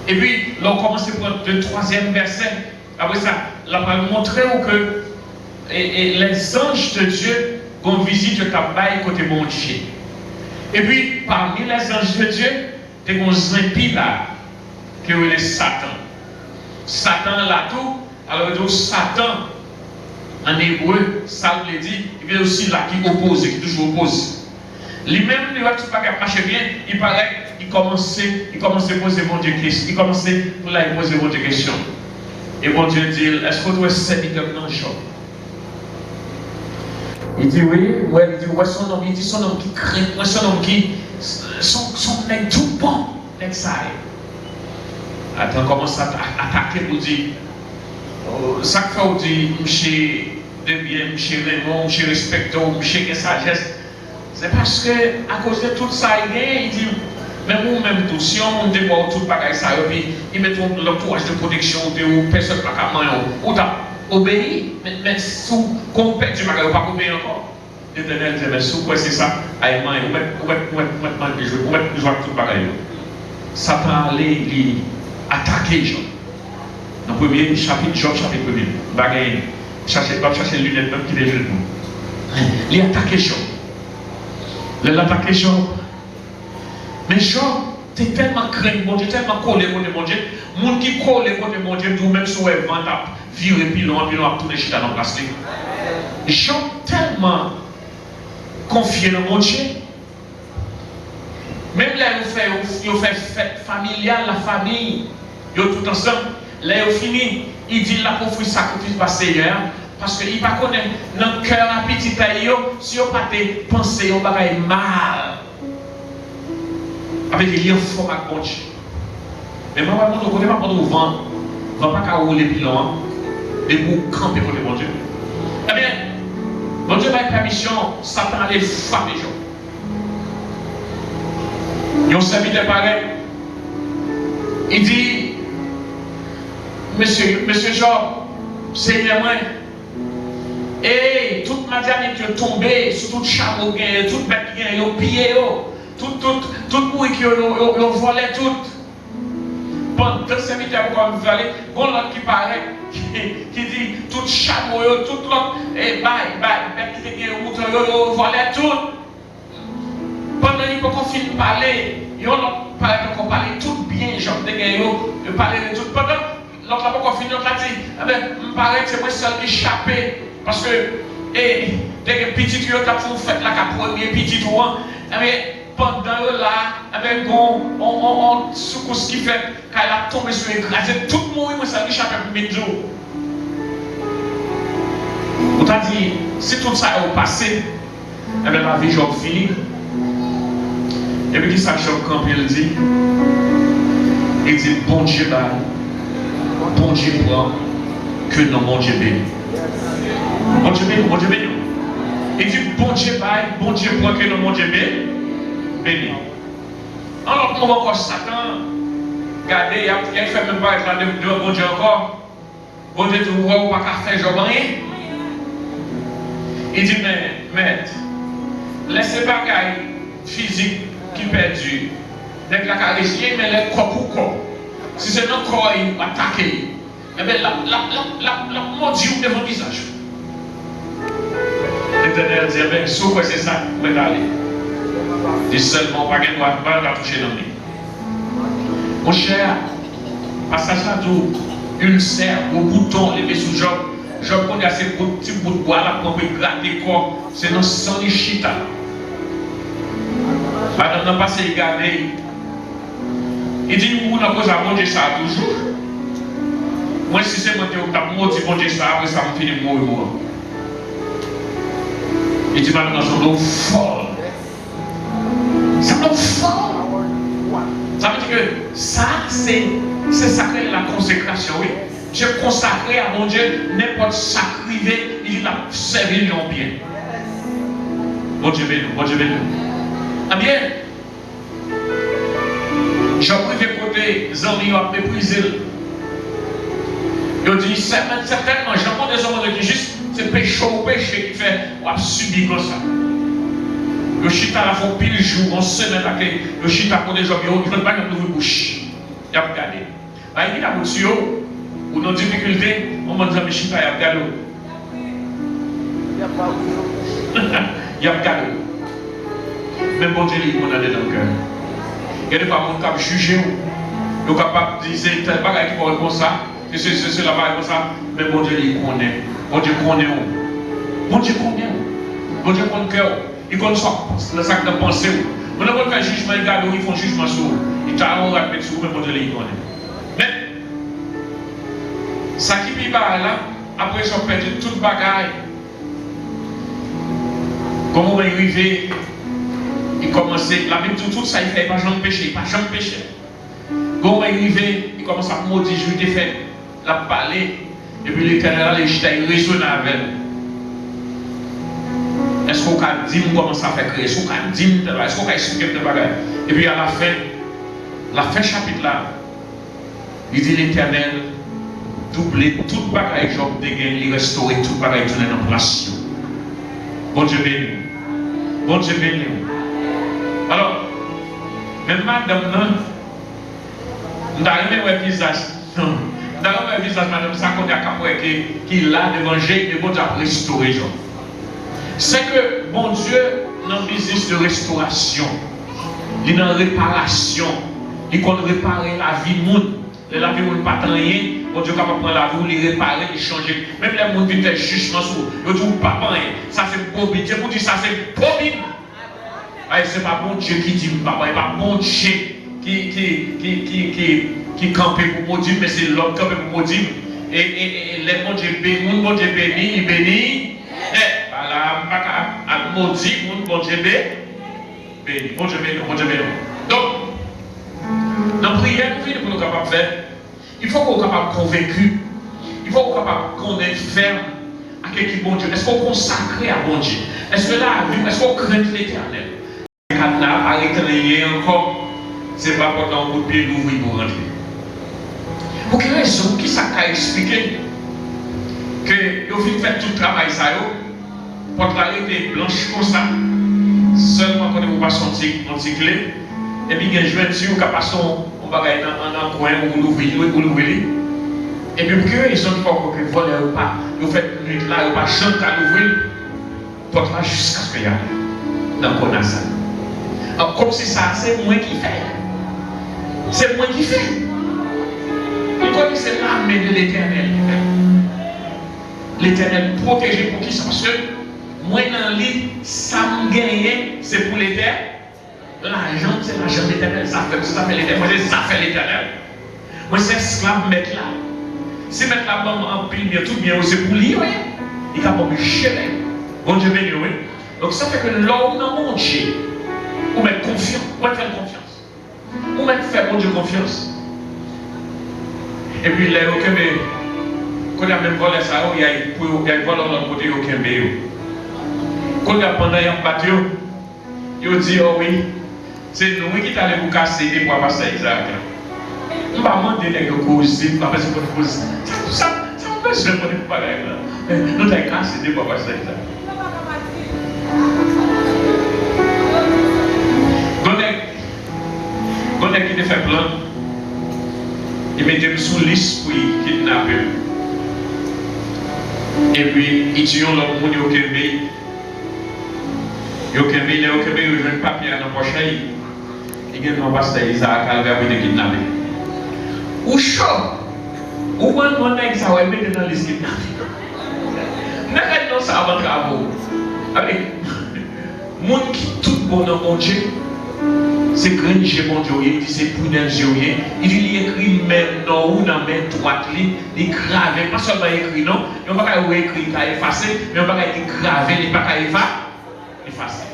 Et puis, là, on commence à prendre le troisième verset. Après ça, là, on va montrer que les anges de Dieu vont visiter ta baille côté mon Dieu. Et puis, parmi les anges de Dieu, il y a des impies là, qui est Satan. Satan là tout, alors Satan, en hébreu, ça veut dire, il y a aussi là qui oppose, qui toujours oppose. Lui-même, il va tout pas marcher bien, il paraît. Il commençait à poser mon Dieu questions. Il commençait à poser mon Dieu questions. Et mon Dieu dit, est-ce que tu es serviteur dans le job? Il dit oui, ouais, il dit ouais, son homme, son homme qui craint, ouais, son homme qui son mec tout bon, mec ça. Attends, commence à attaquer pour dire, ça fait on dit, monsieur de bien, monsieur Raymond, monsieur respecteur, monsieur qui sagesse. C'est parce que à cause de tout ça, il dit. Même ou même tout, si on dévoile tout le bagage ça, et puis ils mettent l'entourage de protection, ou personne ne peut pas ou t'as obéi, mais sous compète du bagage, ou pas obéi encore. L'Éternel dit, mais sous quoi c'est ça? Aïe, ou mettre tout le bagage. Satan allait attaquer Job. Dans le premier chapitre, Job chapitre 1er, bagage, chercher les lunettes, même qui les jeunes. Il attaquait Job. Il attaquait Job. Mais Job, tu es tellement craint, mon Dieu, tellement collé contre mon Dieu. Moun qui collé contre mon Dieu, tout même sur le vent, viré pilon, à tourner chita dans le plastique. Job tellement confié dans mon Dieu. Même là, il fait fête familiale, la famille, ils tout ensemble. Là, il fini, il dit là pour faire sacrifice par Seigneur. Parce qu'il ne connaît pas dans le cœur à petit taillot, si on pas penser, on va mal. Avec les liens forts avec mon Dieu. Mais moi, je ne connais pas pendant le vent, je ne vais pas rouler pilon, et vous camper pour mon Dieu. Eh bien, mon Dieu m'a permission, Satan allait frapper les gens. Ils ont servi de pareil. Il dit, Monsieur Job, Seigneur, moi, et toute ma diamètre est tombée, sur tout chameau, toute bête qui est pillé, tout bruit qui ont volé tout. Pendant deux serviteurs comme vous allez, bon l'autre qui paraît, qui dit tout chameau, tout l'autre, et bête qui est volé tout. Pendant qu'ils peuvent parler, ils ont parlé tout bien, genre de parler de tout. Pendant l'autre n'a pas fini, l'autre a dit, me paraît que c'est moi seul qui échappé. Parce que, dès que petit tuyau t'a fait la premier petit tour, pendant là, on secoue ce qui fait qu'elle a tombé sur l'écrasé, tout le monde, moi, ça lui échappé pour mes jours. On t'a dit, si tout ça est au passé, la vie Job finie. Et puis, qui ça, Job, quand il dit, bon Dieu, bon Dieu prend, que non, mon Dieu béni. Bon Dieu béni, bon Dieu béni. Il dit, bon Dieu prend, que non, mon Dieu béni. Alors, comment encore Satan, regardez, il a fait même pas être là devant bon Dieu encore. Bon Dieu, tu vois, ou pas qu'à faire Job rien. Il dit, mais, maître, laissez pas qu'il physique qui perdu. Dès que la caresse, mais le corps pour corps. Si c'est notre corps, il va attaquer. Eh bien, la maudit devant le visage. L'Éternel dit, eh bien, sauf que c'est ça, vous pouvez aller. Dis seulement, pas qu'il va toucher dans lui. Mon cher, passage là d'où ulcère, au bouton, levé sous Job. Job connaît assez petit bout de bois là pour gratter le corps. C'est dans sang de chita. Madame n'a pas essayé de garder. Il dit, vous n'avez pas manger ça toujours. Moi, si c'est moi qui ai maudit manger ça, après ça me finit de mourir. Il dit, madame, dans son dos folle. Ça que ça, c'est sacré la consécration, oui. J'ai consacré à mon Dieu n'importe sacrifié, il a servi en bien. Bon Dieu béni, bon Dieu béni. Ah bien, j'ai privé côté, les amis ont méprisé. Ils ont dit, certainement, j'ai encore des hommes qui juste, c'est péché ou péché qui fait, on a subi comme ça. Le chita la font pile jour, on se met à le chita pour des gens, ils ne veulent pas nous ouvrir bouche. Il y a regardé. Il y a des gens ou nos difficultés, on m'a dit, mais chita, il y a regardé. Il y a regardé. Même bon Dieu, il m'a donné dans le cœur. Il y a des fois, on est jugé, on est capable de dire, c'est tel bagage qui va comme ça, que c'est la bagage comme ça, mais bon Dieu, il connaît. Bon Dieu connaît où. Bon Dieu connaît où. Bon Dieu connaît le cœur. Il connaît le sac de pensée. On n'a pas fait jugement, ils font jugement sur vous. Ils t'arrêtent à mettre sur vous, mais bon Dieu, il connaît. Mais, ça qui vit là, après ils ont perdu toute bagaille. Comment on est arrivé, il commençait, la Bible tout ça, il fait pas jamais péché, pas jamais péché. Quand on est arrivé, il commence à maudire, je lui ai fait la parler, et puis l'Éternel, il raisonne avec elle. Est-ce qu'on a dit comment ça fait créer? Est-ce qu'on a dit, est-ce qu'on a expliqué de bagaille? Et puis à la fin chapitre là, il dit l'Éternel, doubler toute bagaille, Job dégaine, il restaurer toute bagaille, tourner en place. Bon Dieu béni. Bon Dieu béni. Alors, même madame, nous avons un visage. Nous avons un visage, madame, ça qu'on a capé qui l'a devangé et bon Dieu a restauré. C'est que bon Dieu, dans le business de restauration, il est dans la réparation, il compte réparer la vie du monde. La vie ne pas rien, bon Dieu capable de prendre la vie, il réparer, il changer. Même les gens qui font jugement sur vous, ils disent pas rien. Ça c'est bobine. Dieu vous dit ça c'est bobine. Ce n'est pas bon Dieu qui dit papa, il n'est pas bon Dieu qui campe pour maudire, mais c'est l'homme qui campe pour maudire. Et les bon Dieu béni, il bénit. Voilà, à maudire, bon Dieu béni. Bon Dieu béni, bon Dieu béni. Donc, dans la prière, pour nous capables de faire, il faut qu'on soit capable de convaincu, il faut qu'on soit capable de connaître ferme à quelqu'un bon Dieu. Est-ce qu'on consacre à bon Dieu? Est-ce que là, est-ce qu'on craint l'Éternel? Quand là, arrêtez encore, c'est pas pour un bout de pied l'ouvrir pour rentrer. Pour quelle raison, qui ça a expliqué que vous faites tout le travail, ça, pour l'arrêter blanche comme ça, seulement quand vous passez un petit clé, et puis il y a un joint dessus, vous passez un bagage dans un coin, vous l'ouvrez. Et puis pour quelle raison, il faut que vous volez ou pas, vous faites une nuit là, vous pas chanter à l'ouvrir, porte là jusqu'à ce qu'il y a dans le connaissance. Alors, comme si ça, c'est moi qui fais. C'est moi qui fais. Vous connaissez l'armée de l'Éternel. L'Éternel protégé pour qui ça? Parce que moi, dans le lit, ça me gagne, c'est pour l'Éternel. L'argent, c'est l'argent de l'Éternel. Ça fait l'Éternel. Moi, ça fait l'Éternel. Moi, c'est esclave mettre là. Si mettre la bombe en pile, bien tout bien, c'est pour lui, oui. Il a pas obligé. Bon Dieu béni, oui. Donc, ça fait que l'homme n'a pas Dieu. Ou mettre confiance, ou mettre confiance. Ou mettre faire bon Dieu confiance. Et puis, là, quand il y a même volé ça, il y a un vol de l'autre côté, il y a un béo. Quand il y a pendant il y a un bateau, il dit, oh oui, c'est nous qui t'allons vous casser des poids passer Isaac. On va demander les causes, on va passer pour les causes. Ça me fait se répondre pour parler là. Nous t'avons cassé des poids passer Isaac. Quand il a fait plan, il mettait sous liste pour kidnapper. Et puis, il tue l'autre monde au Québec. Au Québec, il a un papier dans le poche. Il y a un pasteur Isaac qui a été kidnappé. Ou chaud, ou un monde qui a été dans la liste kidnappé. Nous avons ça avant de travaux. Avec les gens qui tout bon dans mon Dieu. C'est grand Dieu, mon Dieu, il dit c'est prudent Dieu. Il dit il écrit maintenant ou dans la main droite, il gravé, pas seulement écrit non, il n'y a pas écrit, il a effacé, mais il n'y a pas gravé, il n'y a pas effacer.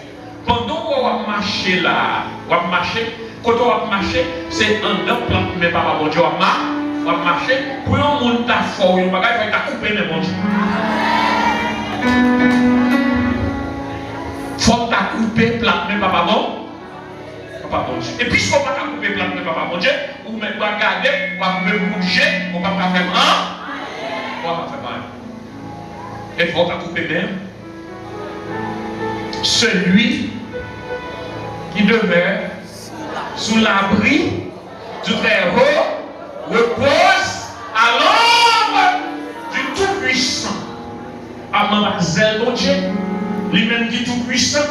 Pendant qu'on va marcher là, on va marcher. Quand on va marcher, c'est un homme plan, mais pas bon Dieu, on va marcher. Pour un monde ta fort, on va couper mes mon Dieu. Faut ta couper plat, mais pas bon. Papa bon Dieu. Et puis si on va couper plat, mais pas bon Dieu, ou même regarder, on va me bouger, on va pas faire un. On va pas faire mal. Et faut ta couper même. Celui qui demeure sous l'abri du Très-Haut repose à l'ombre du Tout-Puissant. Mademoiselle, mon Dieu, lui-même dit Tout-Puissant,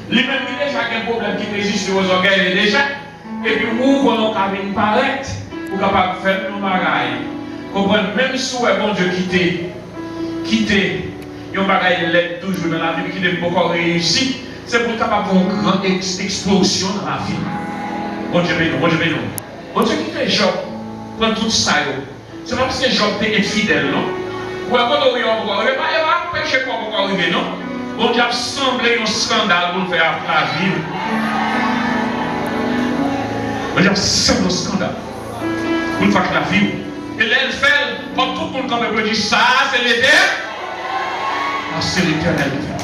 lui-même dit déjà qu'il y a un problème qui résiste aux organes déjà, et puis vous, quand on cabine paraître, vous êtes capable de faire nos bagailles. Comprenez, même si vous bon Dieu quitter, yon bagaille l'aide toujours dans la vie qui n'est pas encore réussi, c'est pour capable une grande explosion dans la vie. Bon Dieu béni, bon Dieu béni. Bon Dieu qui fait Job, prend tout ça. C'est pas parce que Job est fidèle, non? Ou quand on y va, il va pécher pour arriver, non? Bon Dieu a semblé un scandale pour le faire la vie. Bon Dieu a semblé un scandale pour le faire la vie. Et là, elle fait, comme tout le monde quand elle dit ça, c'est l'éternel. Ah, c'est l'éternel qui fait.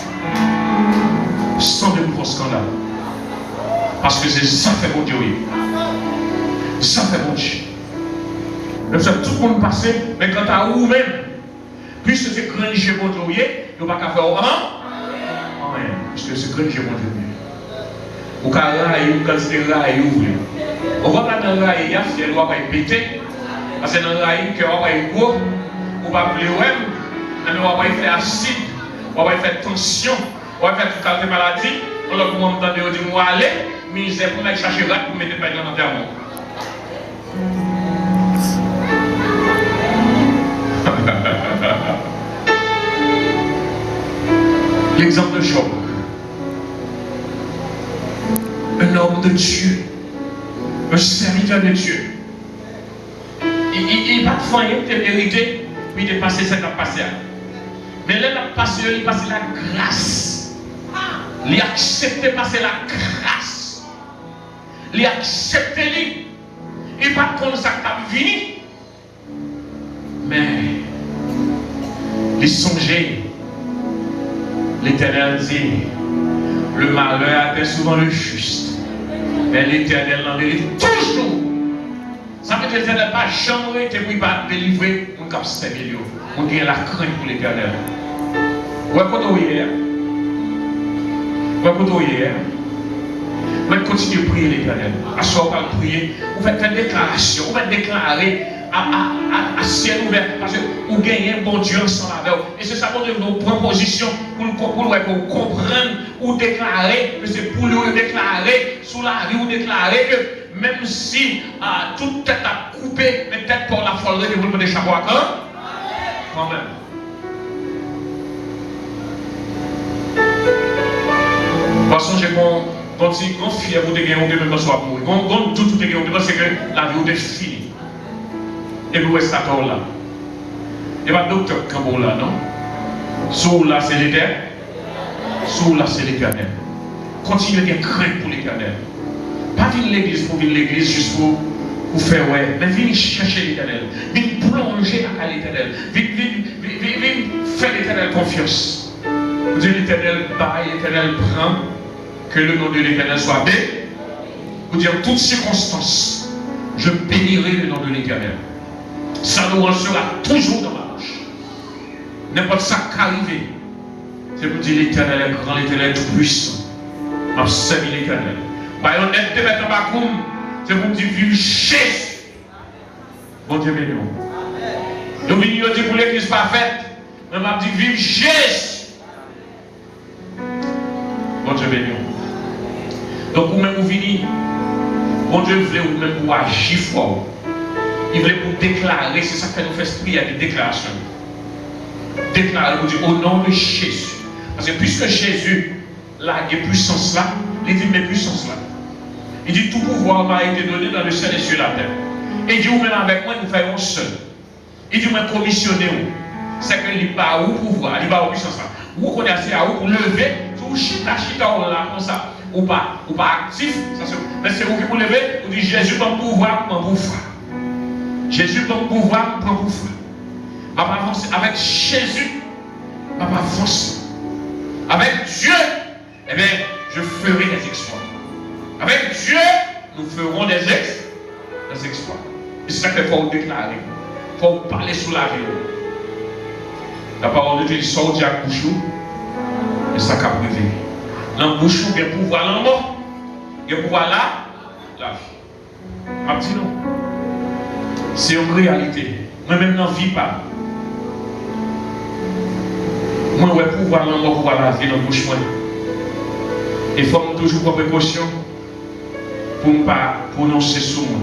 Sans de nouveaux scandales. Parce que c'est ça fait mon Dieu. Ça fait mon Dieu. Même ça, tout le monde passe, mais quand tu as vous-même, puisque c'est grand Dieu mon Dieu, il n'y a pas qu'à faire rien. Parce que c'est grand Dieu mon Dieu. Ou quand c'est rail, ouvre. On va pas dans le rail, il y a fiel, on va pas péter. Parce que dans le rail, on va pas gros, on va pas pleurer, mais on va pas faire acide. On va faire tension, on va faire toute qualité maladie. On va entendre dire, moi aller, misère pour mettre chercher rat pour mettre pas dans l'enterrement. L'exemple de Job. Un homme de Dieu, un serviteur de Dieu. Il n'a pas de faim, il a vérité, puis il est passé ce qu'il a passé. Mais là, il a passé la grâce. Il a accepté passer la grâce. Il a accepté lui. Il n'a pas comme ça qu'il a venu. Mais, il songeait. L'Éternel dit, le malheur atteint souvent le juste. Mais l'Éternel l'en délivre toujours. Ça veut dire que l'Éternel n'a pas jamais été pour il va délivrer mon cap servir. On a la crainte pour l'Éternel. Où est-ce qu'on est hier? Où est-ce qu'on est hier? Vous allez continuer à prier l'Éternel. À soi, on va prier. Vous faites une déclaration. Vous faites déclarer à ciel ouvert. Parce que vous gagnez un bon Dieu ensemble avec vous. Et c'est ça pour nous prendre position pour comprendre ou déclarer que c'est pour nous déclarer sous la vie ou déclarer que même si toute tête a coupé, mais tête pour la folie que vous pouvez échapper à quand même. Parce que j'ai quand fier vous de gagner, vous devez soit mourir. Quand tout est gagné, c'est que la vie est finie. Et vous restez là. Il n'y a pas de docteur Cambo là, non? Sous là, c'est l'éternel. Sous là, c'est l'éternel. Continuez à craindre pour l'éternel. Pas venir l'église pour venir l'église juste pour faire ouais, mais venir chercher l'éternel. Venir plonger à l'éternel. Venir faire l'éternel confiance. Vous dites l'éternel baille, l'éternel prend. Que le nom de l'éternel soit béni. Vous dire en toutes circonstances, je bénirai le nom de l'éternel. Sa louange sera toujours dans ma bouche. N'importe ça qu'arriver, c'est pour dire l'éternel est grand, l'éternel est tout puissant. M'a servi l'éternel. Par exemple, être de mettre en bacoum, c'est pour dire vive Jésus. Bon Dieu béni. Nous venons dire pour l'église parfaite, mais m'a dit vive Jésus. Bon Dieu béni. Donc vous-même vous venez, bon Dieu voulait vous-même pour agir fort. Il voulait pour déclarer, c'est ça que nous fait prier, des déclarations. Déclarer, vous dire au nom de Jésus. Parce que puisque Jésus, là, il y a puissance là, il dit mes puissances là. Il dit tout pouvoir m'a été donné dans le ciel et sur la terre. Et il dit vous-même avec moi, nous faisons seul. Il dit moi commissionner vous. C'est que il va au pouvoir, il va au puissance là. Vous connaissez à vous pour lever, tout chita là comme ça. ou pas actif, mais c'est vous qui vous levez, vous dites Jésus va me pouvoir pour m'en Jésus va me pouvoir pour m'en Je vais avancer avec Jésus, je vais avancer. Avec Dieu, eh bien, je ferai des exploits. Avec Dieu, nous ferons des exploits. Et c'est ça qu'il faut déclarer. Il faut parler sous la vie. La parole de Dieu sort de la bouche et ça cap privé. Dans la bouche, il y a pouvoir dans le mort. Il y a pouvoir là, la vie. Je dis non. C'est une réalité. Moi-même, n'en vis pas. Moi, je vais pouvoir dans le mort, pouvoir la vie dans la bouche. Et il faut toujours prendre précaution pour ne pas prononcer sur moi.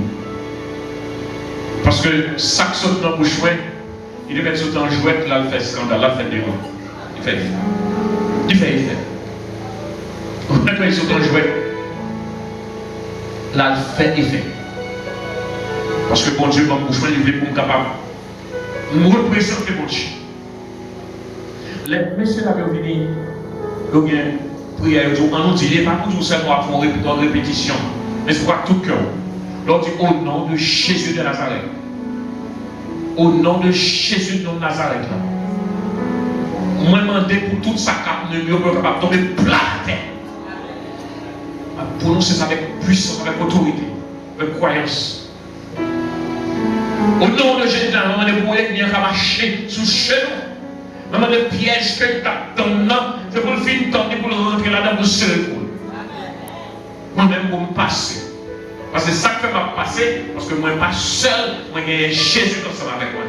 Parce que ça qui saute dans la bouche, il devait sauter en jouette, là, il fait scandale, là, il fait des mots. Il fait. Quand il saute en jouette, là, il fait effet. Parce que bon Dieu, dans la bouche, il veut pour me capable de me représenter mon Dieu. Les messieurs là, ils viennent, ils viennent prier, ils nous disent, il n'est pas pour tout seulement à faire une répétition, mais c'est pour tout cœur. L'on dit au nom de Jésus de Nazareth. Au nom de Jésus de Nazareth. Moi, je demande pour toute sa carte, ne mieux capable de tomber plat à terre. Prononcer ça avec puissance, avec autorité, avec croyance. Au nom de Jésus, je demande pour elle venir marcher sous chenou. Je demande le piège que tu as dans le nom, c'est pour le finir tenter pour le rentrer là-dedans pour se répondre. Moi-même, pour me passer. Parce que ça que fait m'a passer, parce que moi, je ne suis pas seul, moi, j'ai Jésus ensemble avec moi.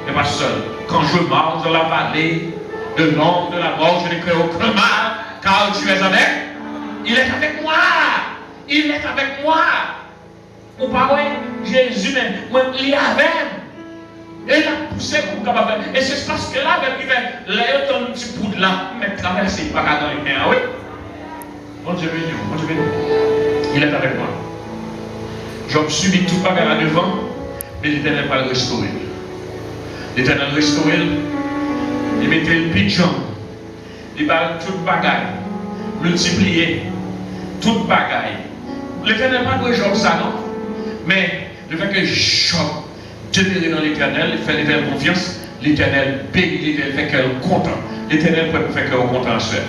Je ne suis pas seul. Quand je marche dans la vallée de l'ombre de la mort, je ne crains aucun mal, car tu es avec. Il est avec moi. Il est avec moi. Ou pas, oui, Jésus, mais moi, il est avec. Et il a poussé pour capable. Et c'est parce que là, il fait, là, il y a un petit bout de là, mais traverser, pas dans les mains, oui. Bon Dieu béni, bon Dieu béni. Il est avec moi. Job subit tout bagarre là devant, mais l'Éternel va le restaurer. L'Éternel restaure, il mettait le pigeon, il va tout bagaille, multiplier, toute bagaille. L'Éternel n'a pas de Job ça, non? Mais le fait que Job demeure dans l'Éternel, il fait l'Éternel confiance, l'Éternel bénit, l'Éternel fait qu'elle est content. L'Éternel peut faire qu'elle est content en soi.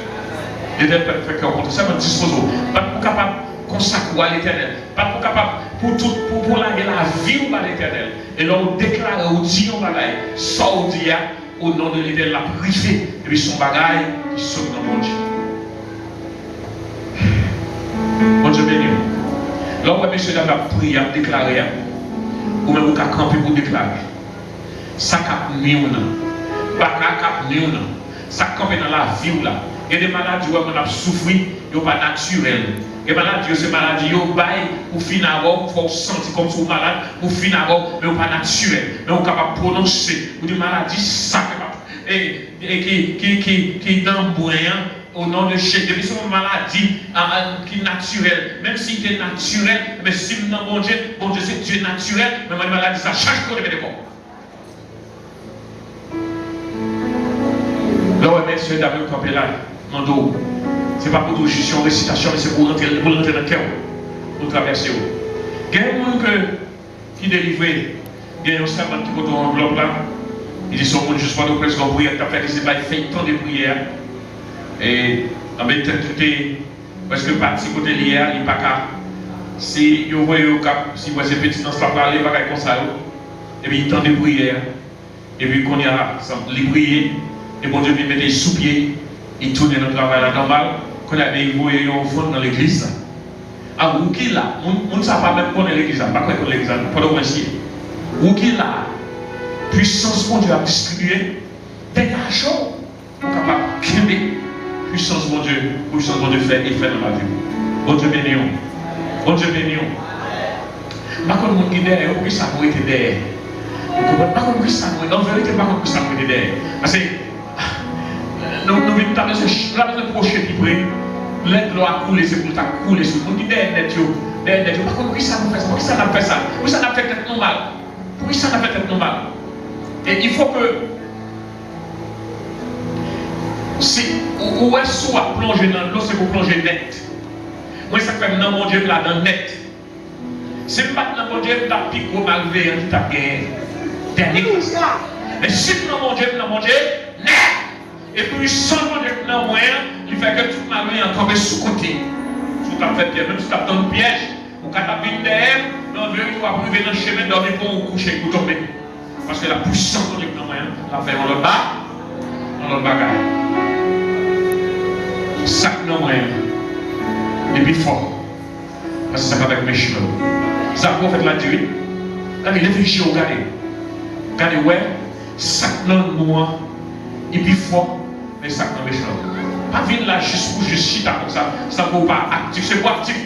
L'Éternel peut faire qu'elle est content. Ça me dispose. Pas pour capable consacrer à l'Éternel. Pas pour capable pour la vie à l'Éternel. Et là, on déclare, on dit, on va là, ça dit au nom de l'Éternel, la privé, et puis son bagaille qui saute dans mon Dieu. Bon Dieu béni. Là, où monsieur a prié, a déclaré, ou même vous avez campé pour déclarer. Ça cap ni ou non. Pas cap ni ou non. Ça campé dans la vie ou là. Il y a des maladies où on a souffert, ils ne sont pas naturelles. Les maladies, ces maladies, ils baillent pour finir il faut sentir comme si vous êtes malade, pour finir mais vous pas naturel. Mais vous êtes capable de prononcer. Vous dites maladie, ça et qui est dans le moyen au nom de Jésus. Depuis c'est une maladie qui est naturelle. Même si c'est naturel, mais si vous n'avez bon Dieu, c'est Dieu naturel, mais ma maladie, ça change pour les corps. Là, ouais, messieurs, d'abord, campé là, mando. Ce n'est pas pour juste une récitation, mais c'est pour rentrer dans le cœur, pour traverser. Il y a des gens qui délivrent, il y a un servant qui porte un enveloppe là, il dit son monde juste pas de presque en prière, tu as fait des ébats, il fait tant de prières. Et en même temps, tout est presque parti côté lié, il n'y a pas qu'à. Si vous voyez au cap, si vous voyez ces petits dans ce là, il n'y a pas qu'à comme ça. Et puis il tend des prières. Et puis qu'on y a les prières, et bon Dieu vient mettre sous pied, il tourne notre travail là normal. Qu'on a des voyés au fond dans l'église. Ah, où qui là? On ne sait pas même qu'on est l'église, pas qu'on est l'église, pas de remercier. Où qui là? Puissance pour Dieu a distribué des argent pour capable créer puissance mon Dieu fait et fait dans la vie. Bon Dieu béni. Bon Dieu béni. Par contre, mon guide est où ça pour être derrière. Vous comprenez pas comment ça pour être en vérité, pas comment ça pour être derrière. Parce que nous venons de ce prochain qui prie. L'aide doit couler, c'est pour ta couler sur le monde. Derrière, par contre, ça nous fait ça? Pourquoi ça n'a fait ça? Pourquoi ça n'a fait être normal? Pourquoi ça n'a fait être normal? Et il faut que si où est-ce soit plonger dans l'eau, c'est pour plonger net. Moi, ça fait non, mon Dieu, là, dans net. C'est pas non, mon Dieu, là, puis qu'on m'a levé, qui t'a gagné. Dernier classe. Mais si non, mon Dieu, net. Et puis, sans mon Dieu, non, moi, il fait que toute ma vie encore sous-côté. Tout à fait bien, même si tu as un piège, ou quand tu as vu derrière, non, Dieu, il va arriver dans le chemin, dormir pour coucher, pour tomber. Parce que la puissance de Dieu, non, moi, la fait, on le bat, on le bagaille. Ça, non, moi, et puis fort. Parce que ça va avec mes cheveux. Ça, pour faire la durée. Quand il réfléchit, regardez. Regardez, ouais, ça, non, moi, et puis fort, mais ça, non, mes cheveux. Pas venir là juste pour juste chita comme ça. Ça ne vaut pas actif. C'est pour actif.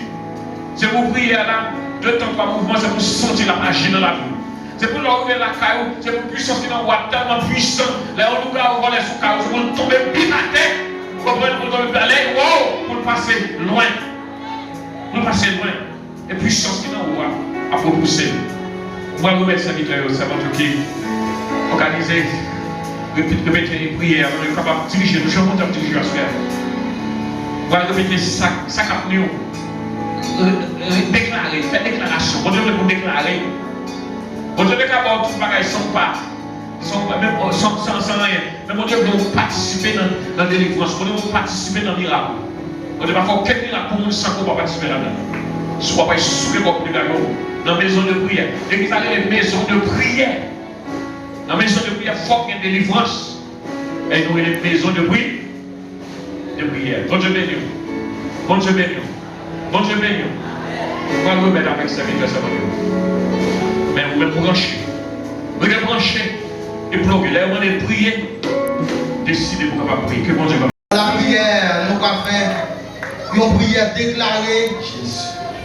C'est pour prier là. 2 temps, 3 mouvements, c'est pour sentir la magie dans la vie. C'est pour leur ouvrir la caillou. C'est pour puissance qui est tellement puissant. Là, on nous garde, on va les sous caillou. C'est pour tomber pile à terre. Pour tomber à l'air. Wow! Pour passer loin. Pour passer loin. Et puissance qui est en haut à propulser. Moi, je remercie les serviteurs, c'est votre qui organisé. Répéter les prières, on est capable de diriger, nous sommes en train de diriger à ce faire. On va répéter ça qu'a nous. Déclarer, faire déclaration. On devrait vous déclarer. On devrait qu'avoir tout le bagage sans rien. Mais on devrait vous participer dans la délivrance. On devrait vous participer dans le miracle. On devrait faire aucun miracle pour nous sans qu'on va participer là-dedans. Soit pas souffler pour plus d'ailleurs. Dans la maison de prière. L'église a les maisons de prière. Dans la maison de prière, il faut qu'il y ait une délivrance. Et nous, les maisons de prière. Bon Dieu béni. Bon Dieu béni. Bon Dieu béni. Moi, je vais mettre avec sa vie de sa vie. Mais vous me branchez. Vous me branchez. Et bloquez. Là, on est prié. Décidez pour qu'on va prier. Que bon Dieu va. La prière, nous avons fait une prière déclarée.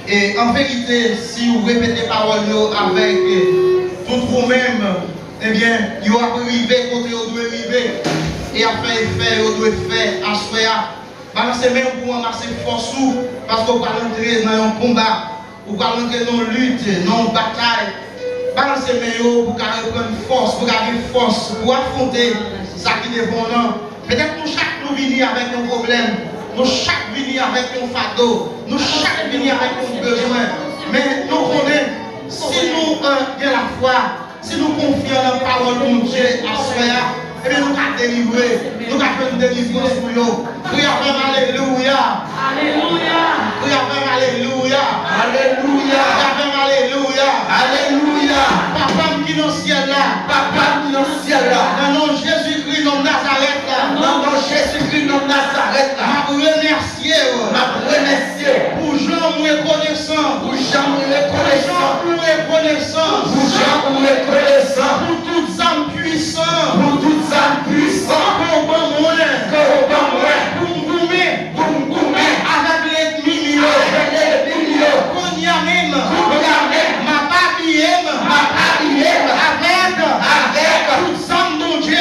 Et en vérité, si vous répétez parole avec tout vous-même, eh bien, il va arriver quand il doit arriver. Et après, il doit faire à soi. Balancez même pour amasser force, parce qu'on va entrer dans un combat, ou va entrer dans une lutte, dans une bataille. Balancez même pour prendre force, pour garder force, pour affronter ça qui est devant nous. Peut-être que chaque nous venir avec un problème. Nous chaque venir avec un fardeau, nous chaque venir avec un besoin. Mais nous connaissons, si nous avons la foi, si nous confions dans la parole de Dieu à soi, eh bien nous allons délivrer, nous allons faire une délivrance pour nous. Priez avec Alléluia. Alléluia. Priez avec Alléluia. Alléluia. Priez avec Alléluia. Alléluia. Papa qui est dans le ciel là. Papa qui est dans le ciel là. Dans le nom de Jésus-Christ, dans Nazareth là. Dans le nom de Jésus-Christ, dans Nazareth là. Ma remercier. Pour Jean reconnaissant. Pour Jean reconnaissant. Pour reconnaissant. Pour Jean reconnaissant. Pour toutes âmes puissantes. Pour toutes âmes puissantes. Pour bon moyen. Pour m'goumer. Avec l'ennemi. Avec l'ennemi. Qu'on y a même. Ma papier. Avec. Toutes âmes dont Dieu.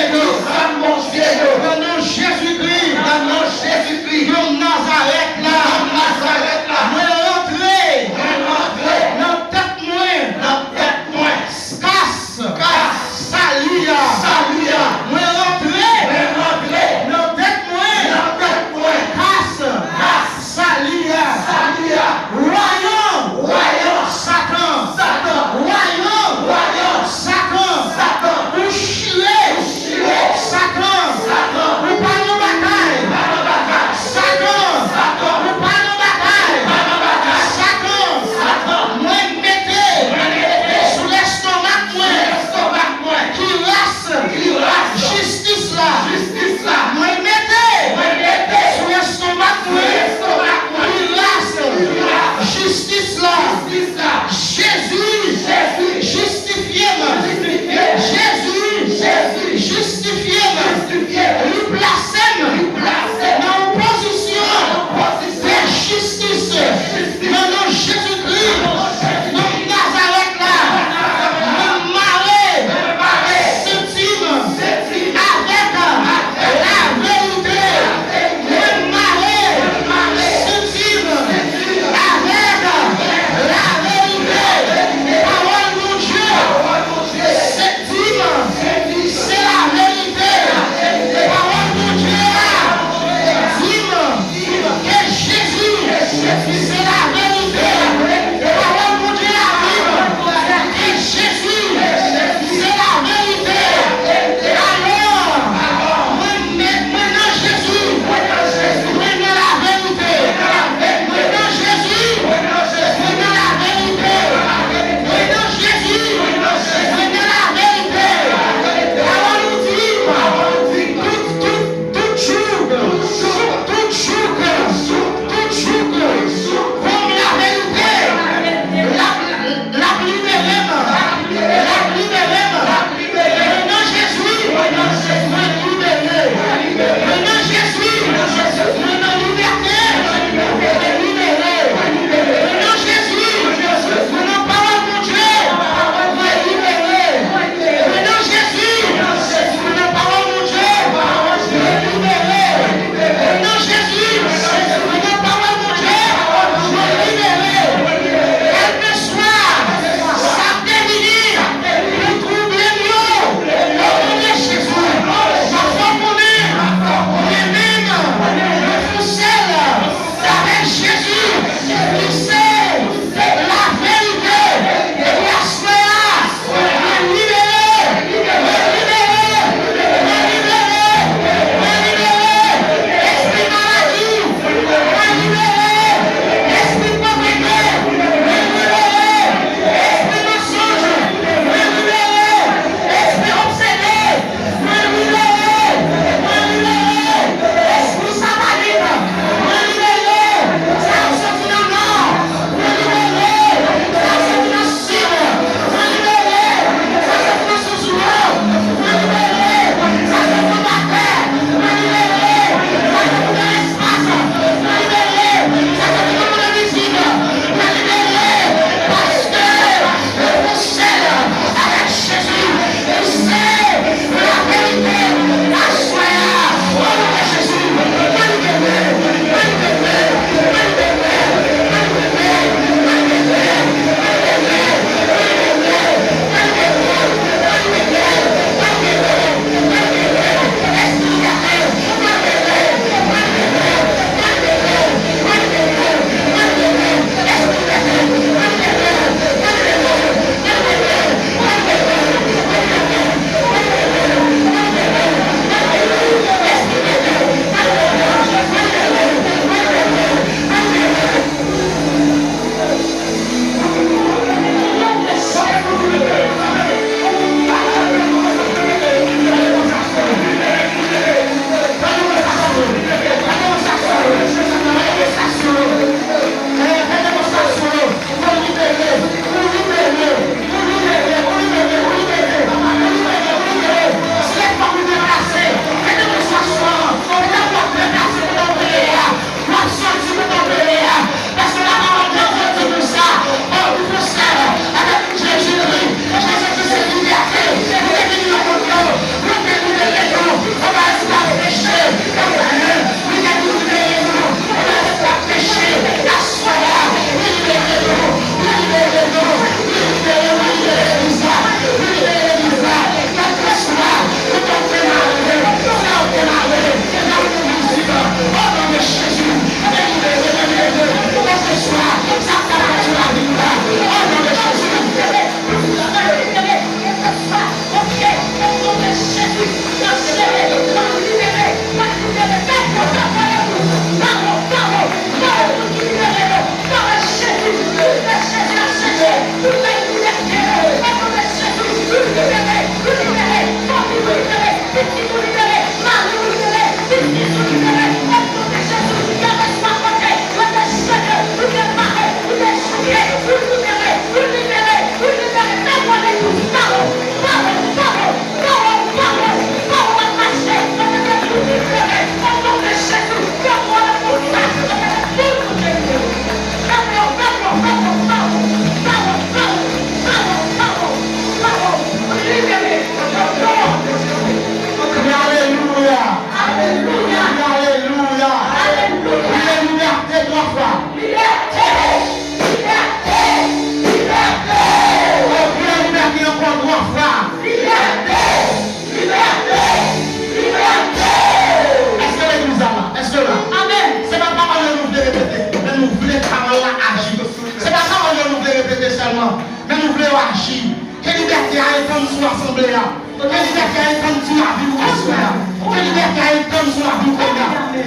seulement. Mais nous voulons agir. Quelle liberté a été comme sur l'assemblée. Quelle liberté a été comme sur la vie. Quelle liberté a été comme sur la vie.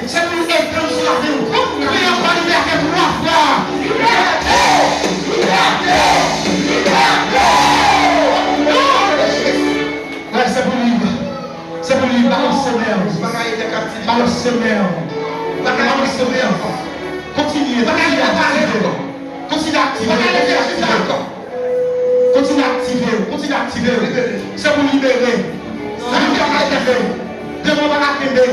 C'est pour être comme sur la vie. Nous voulons encore liberté pour la foi. Liberté! Liberté! Liberté! Ouais, c'est pour lui. C'est pour lui. Balance ses mères. Balance ses mères. Balance ses mères. Continuez. Continuez à activer. Continue à activer. C'est pour libérer. C'est pour libérer.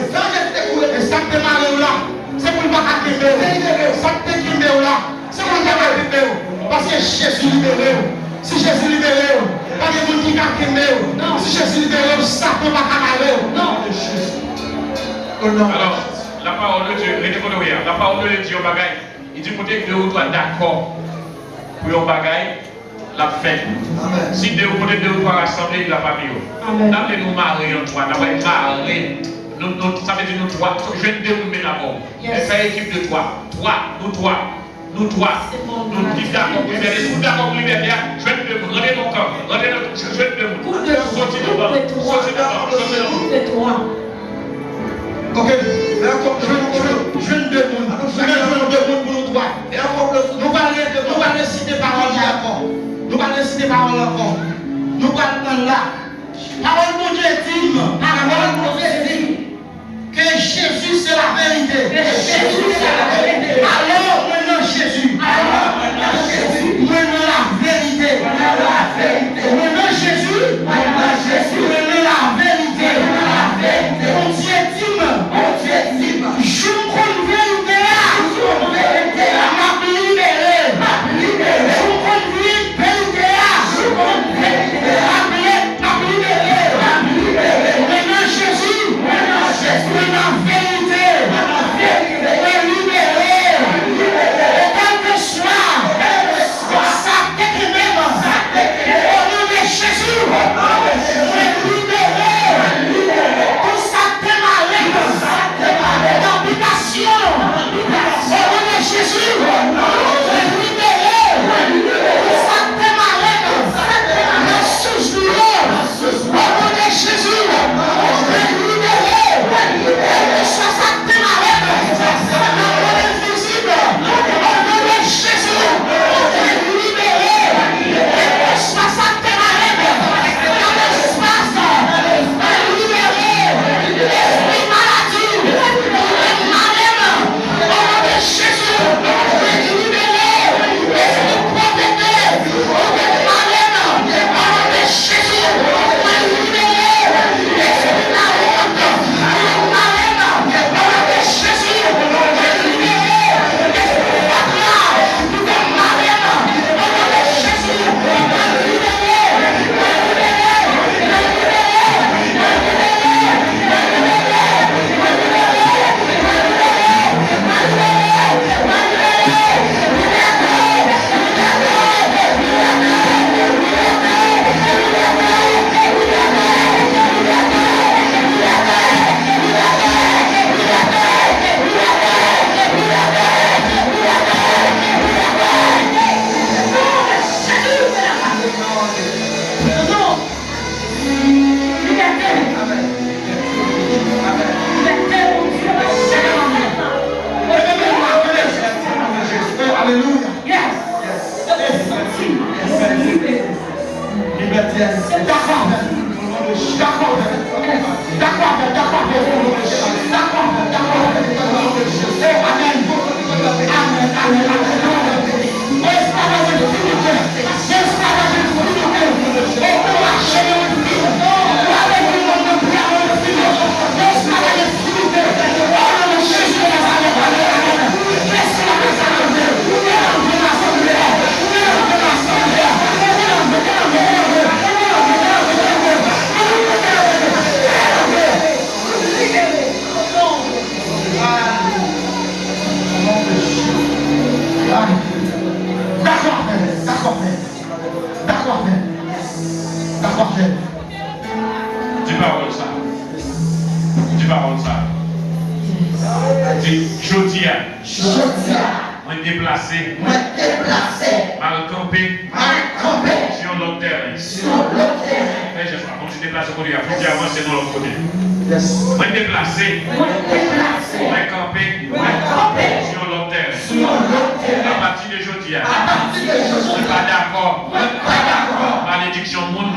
Et ça te démarre là. C'est pour libérer. Ça te démarre là. C'est pour libérer. Parce que Jésus libéré. Si Jésus libéré, pas de monde qui a libéré. Si Jésus libéré, Satan va camarade. Non. Oh non. Alors, la parole de Dieu, la parole de Dieu au bagaille, il dit peut-être que deux ou trois d'accord pour un bagaille. La fête. Si deux ou trois rassemblés, il n'a pas mis. Nous nous marier en trois. Nous marier. Ça veut dire nous trois. Je vais deux nous d'abord. Et faire équipe de trois. Nous trois. Nous disons d'accord. Vous êtes d'accord pour liberté. Je vais deux. Rendez mon corps. Je vais deux. Sortez devant. Ok. Je vais deux. Pour nous trois. Nous allons citer parole d'accord. Nous allons citer parole encore. Nous allons là. Parole de Dieu dit, que Jésus c'est la vérité. Alors maintenant Jésus. Maintenant la vérité. Maintenant Jésus. Maintenant la vérité. Mon Dieu dit, je me connais vérité. M'a libéré. Je me connais vérité. Maintenant Jésus. Maintenant vérité. Est libéré. Et quel que soit ça t'est même. Au nom de Jésus. Est libéré. Tout ça t'est malade. D'habitation. Au nom de Jésus. Est libéré. Tout ça t'est malade. Le sous-joueur. Au nom de Jésus. Est libéré. Que soit ça t'est malade. Dans l'invisible. Au nom de Jésus. Est libéré. Que soit ça t'est malade. Dans l'espace. Est libéré. Esprit maladie. Est malade. Au nom de Jésus. Est libéré. Esprit pauvreté. Est malade. Au nom de Jésus. Est libéré. Esprit la honte. Est malade. Au nom de Jésus. Est libéré. Esprit patria. Est malade. Au nom de Jésus. Est libéré. Alléluia. Dis parole ça. Dis parole ça. Dis Jodia. Moi déplacé. Mal campé. Mais je crois, quand tu déplaces au côté, il faut avancer dans l'autre côté. Moi déplacer, moi camper sur l'autre terre. À partir de aujourd'hui, je ne suis pas d'accord. Malédiction monde,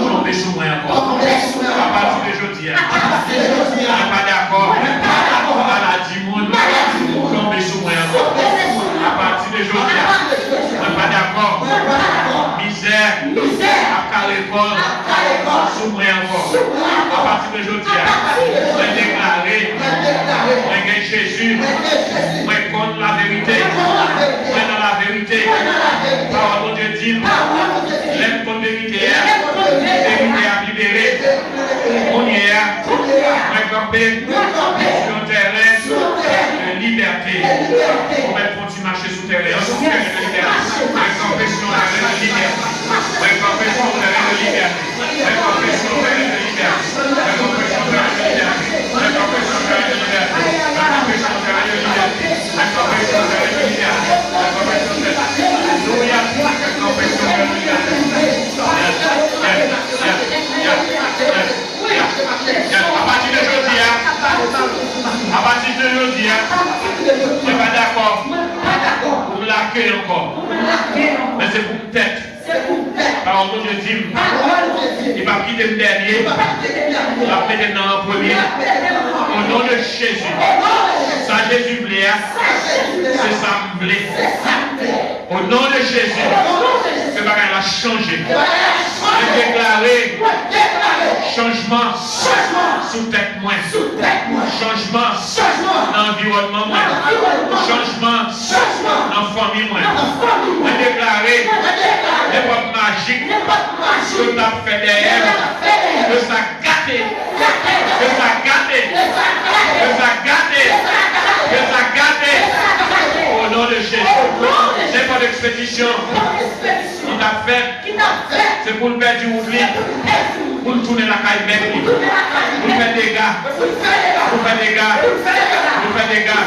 tomber sous moi encore. À partir de aujourd'hui, je ne suis pas d'accord. Maladie monde, tomber sous moi encore. À partir de aujourd'hui, je ne suis pas d'accord. Misère, à Calécole, sous moi encore. À partir de aujourd'hui, je déclarer, je Jésus, moi contre la vérité, moi dans la vérité, parole de Dieu dit, l'aime contre la vérité, vérité à libérer, on y est, moi camper sur un terrain de liberté, on va continuer à marcher sur le terrain de liberté, moi camper sur un terrain de liberté, moi camper sur un terrain de liberté, moi camper sur un terrain de liberté, moi camper sur un terrain de liberté, moi camper sur un terrain de liberté. À partir de aujourd'hui, je ne suis pas d'accord pour me laquer encore. Mais c'est pour tête. Par contre, je dis, il va quitter le dernier, il va mettre dans le premier. Au nom de Jésus, ça Jésus blé, c'est ça blé. Au nom de Jésus, ce bagage va changer. Je déclarer changement sous tête moins. Changement dans l'environnement moins. Changement dans la famille moins. Je déclarer l'époque magique que tu as fait derrière, que ça gâté, que ça gâté, que ça gâté, que ça gâté. Au nom de Jésus, c'est pas d'expédition qui t'a fait, c'est pour le perdre du oubli, pour le tourner la caille même, pour faire des gars, pour faire des gars, pour faire des gars.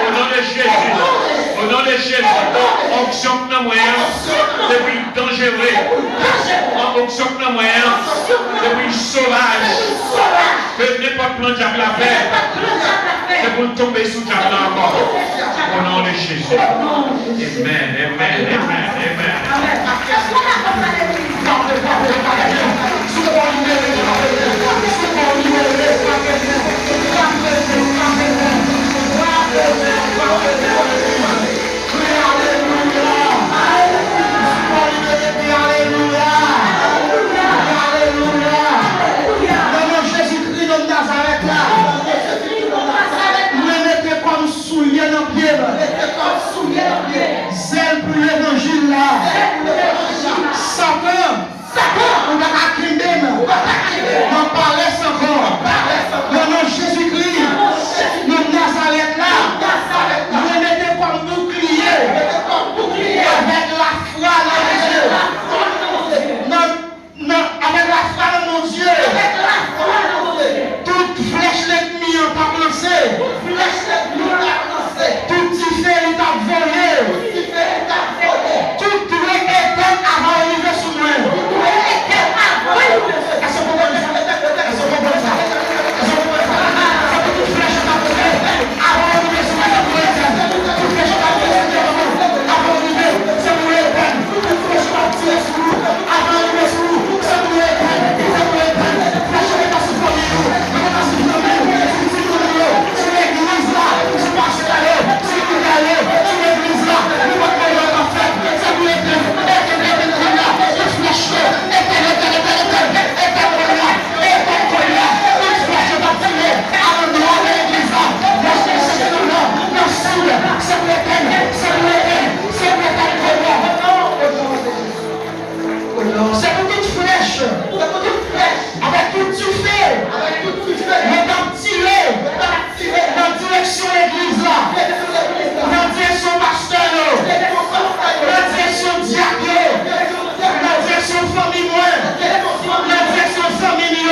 Au nom de Jésus, au nom de Jésus, onction de moyen, c'est pour dangereux, onction de moyen, c'est pour sauvage, que n'importe plan diable la fait, c'est pour tomber sous diable encore. Au nom de Jésus. Amen, amen, amen, amen. Zèle pour l'évangile là. Satan, on va acclamer, on parlait encore. Le nom de Jésus-Christ, le Nazareth là, nous mettez comme bouclier avec la foi dans Dieu. Avec la foi dans mon Dieu. Toute flèche l'ennemi en t'a lancé. Tout petit fait il t'a volé. Tout doit éteindre avant d'arriver sur moi. Est-ce que vous comprenez ça? Est-ce que vous comprenez ça? Est-ce que vous comprenez ça? Toute flèche t'a volé avant d'arriver sur moi. Toute flèche t'a volé avant d'arriver sur moi. Toute flèche t'a tiré sur vous avant d'arriver sur vous. C'est pour éteindre. C'est pour éteindre. Flèche n'est pas sur vous. Elle n'est pas sur vous. C'est l'église là. C'est pas sur la sur l'église là, nous ne pouvons pas faire, c'est pour l'église, c'est pour toute flèche, avec tout tu fais, mais t'as tiré dans direction l'église là, dans direction pasteur, dans direction diable, dans direction famille, dans direction famille,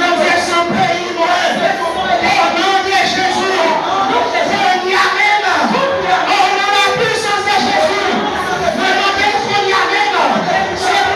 dans direction pays, au nom de Jésus, on y amène, au nom de la puissance de Jésus, le nom de Jésus y amène, c'est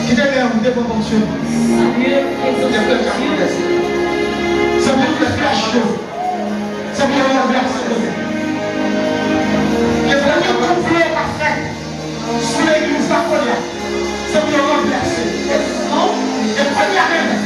Qui t'aime, vous devez fonctionner. Ça peut être flash. Ça peut être renversé. Les premiers complots parfaits sous l'église d'Apolia, ça peut être renversé. Les premières règles.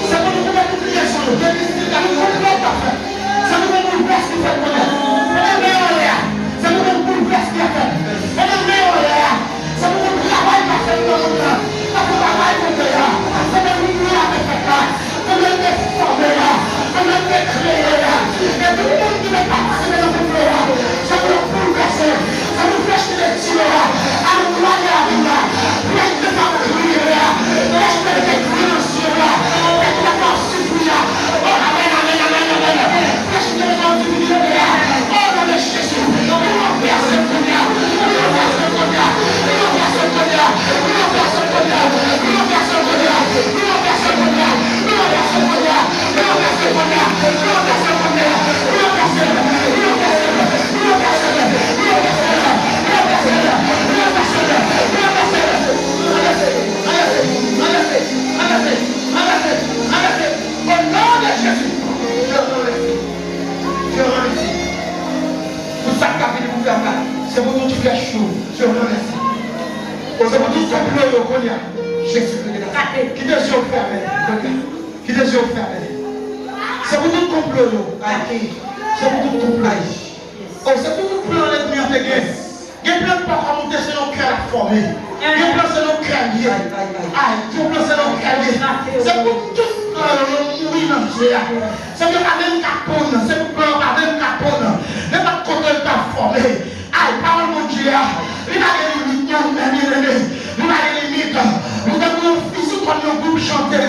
Ça va nous mettre une obligation. Ça nous met une place qui fait connaître. Ça nous met une place qui a fait. Ça nous met en l'air. Ça nous met un travail qui a fait dans le monde. Ça nous travail qu'on fait là. Ça nous met une vie avec ça. Ça nous met formé là. Ça nous met créé là. Et tout le monde qui n'est pas passé dans le monde là. Ça nous bouleverser. Ça nous fait jeter les tirs là. À nous croire à vie là. Laisse de pas crier là. Laisse de les crier dans le ciel là. Laisse de pas souffrir là. Oh, amen, amen, amen, amen. Laisse de les entendre là. Oh, dans le Jésus. C'est pour nous qui fait chaud, je vous remercie. C'est pour nous qui pleure au Konya. Jésus, qui te yeux fermés. Qui te yeux fermés. C'est pour nous qu'on pleure. C'est pour nous qu'on pleure. Oh, c'est pour nous pleure l'ennemi en déguise. Il y a plein de portes à monter sur nos cœurs formés. Il y a plein de nos cœurs liés. Aïe, il y a plein de nos cœurs liés. C'est pour tous mourir dans le ciel. C'est pour la même capone. C'est pour pleurer la même capone. Ne pas contre le temps formé. Aïe, parole mon Dieu, il n'a pas de limite, il n'a pas de limite. Nous devons physique comme nos groupes chanter.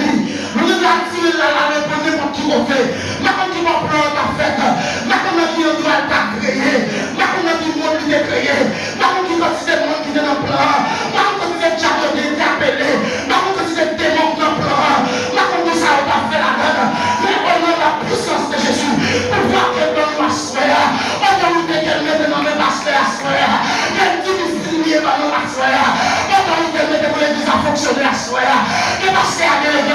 Nous devons attirer la réponse pour qui on fait. Mais comme tu vas prendre ta fête, mais comme tu dois pas créer, mais comme tu dois te créer, mais comme tu dois te monde qui est dans le plan, mais comme tu es diable qui est appelé, mais comme tu es démon dans le plan, mais comme tu ça va faire la donne. Mais au nom de la puissance de Jésus, pour voir que dans la sphère, autorité qu'elle met dans le basket. Quel distribué par nos assoirs, autorité mettez pour l'église à fonctionner à soir, que parce qu'il y a des